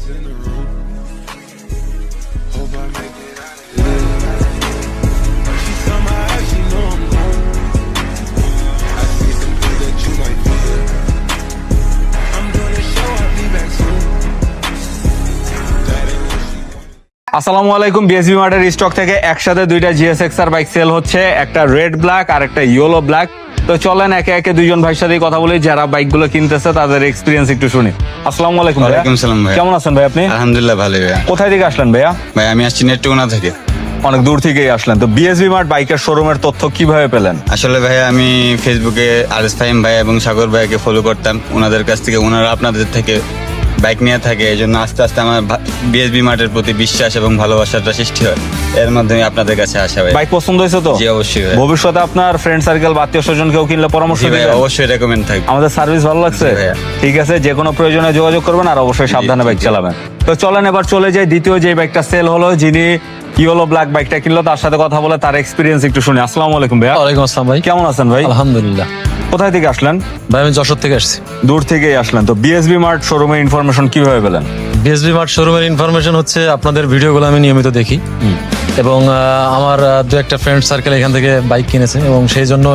is in the room. Hope I make it out of here. She saw my eyes, she know I'm gone. I see some things that you might fear. I'm doing a show, I'll be back soon. That ain't what she wanted. আসসালামু আলাইকুম। BSB মার্টের stock থেকে একসাথে দুইটা GSX-R bike sell হচ্ছে, একটা red black আর একটা yellow black. তো চলেন একে একে দুইজন ভাইয়ের সাথে কথা বলি যারা বাইকগুলো কিনতেছে তাদের এক্সপিরিয়েন্স একটু শুনি। আসসালামু আলাইকুম ভাইয়া। ওয়ালাইকুম সালাম ভাইয়া। কেমন আছেন ভাই আপনি? আলহামদুলিল্লাহ ভালো ভাইয়া। কোথায় থেকে আসলেন ভাইয়া? ভাই আমি আসছি নেট্টুকুনা থেকে। অনেক দূর থেকেই আসলেন। তো বিএসবি মার্ট বাইকের শোরুমের তথ্য কিভাবে পেলেন? আসলে ভাইয়া আমি ফেসবুকে আরএস ফাহিম ভাই এবং সাগর ভাইকে ফলো করতাম, ওনাদের কাছ থেকে, ওনারা আপনাদের থেকে বাইক নিয়ে থাকে, এই জন্য আস্তে আস্তে আমার বিএসবি মার্টের প্রতি বিশ্বাস এবং ভালোবাসাটা সৃষ্টি হয়, এর মাধ্যমে আপনাদের কাছে আসা ভাই। বাইক পছন্দ হয়েছে তো? জি অবশ্যই ভাই। ভবিষ্যতে আপনার ফ্রেন্ড সার্কেল বা আত্মীয় স্বজন কেউ কিনলে পরামর্শ জি ভাই, দিবেন? অবশ্যই রেকমেন্ড থাকবে। আমাদের সার্ভিস ভালো লাগছে? জি ভাইয়া। ঠিক আছে, যে কোনো প্রয়োজনে যোগাযোগ করবেন আর অবশ্যই সাবধানে বাইক চালাবেন। তো চলেন এবার চলে যাই দ্বিতীয় যে বাইকটা সেল হলো, যিনি ইয়েলো ব্ল্যাক বাইকটা কিনলো তার সাথে কথা বলে তার এক্সপিরিয়েন্স একটু শুনি। আসসালামু আলাইকুম ভাইয়া। ওয়ালাইকুম আসসালাম ভাই। কেমন আছেন ভাই? আলহামদুলিল্লাহ। কোথায় থেকে আসলেন? ভাই আমি যশোর থেকে আসছি। দূর থেকেই আসলেন। তো বিএসবি মার্ট শোরুমের ইনফরমেশন কিভাবে পেলেন? বিএসবি মার্ট শোরুমের ইনফরমেশন হচ্ছে আপনাদের ভিডিওগুলো আমি নিয়মিত দেখি এবং আমার দু একটা ফ্রেন্ড সার্কেল এখান থেকে বাইক কিনেছে এবং সেই জন্য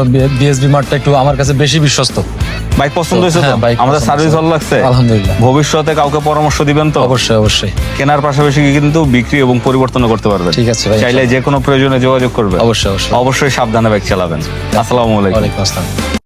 বিএসবি মার্টটা একটু আমার কাছে বেশি বিশ্বস্ত। বাইক পছন্দ হয়েছে তো? হ্যাঁ, বাইক আমাদের পছন্দ সার্ভিস হয়েছে। ভালো লাগছে? আলহামদুলিল্লাহ। ভবিষ্যতে কাউকে পরামর্শ দিবেন তো? অবশ্যই অবশ্যই। কেনার পাশাপাশি কিন্তু বিক্রি এবং পরিবর্তন করতে পারবেন। ঠিক আছে ভাই। চাইলে যে কোনো প্রয়োজনে যোগাযোগ করবেন। অবশ্যই অবশ্যই। অবশ্যই সাবধানে বাইক চালাবেন। আসসালামু আলাইকুম। ওয়ালাইকুম আসসালাম।